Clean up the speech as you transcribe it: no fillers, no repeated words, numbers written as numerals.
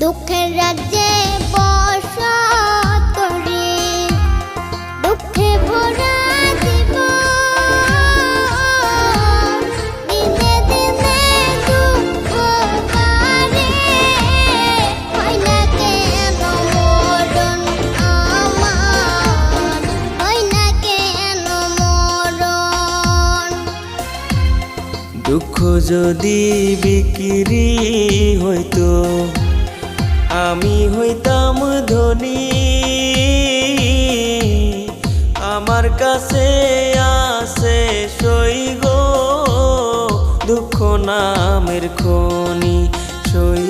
দুঃখের রাজ্যে বসত করি, দুঃখে ভরা জীবন, দিনে দিনে দুঃখ বাড়ে, হয় না কেন মরণ আমার, হয় না কেন মরণ। দুঃখ যদি বিক্রি হইতো আমি হইতাম ধনী, আমার কাছে আছে সই গো দুঃখ নামের খনি, সই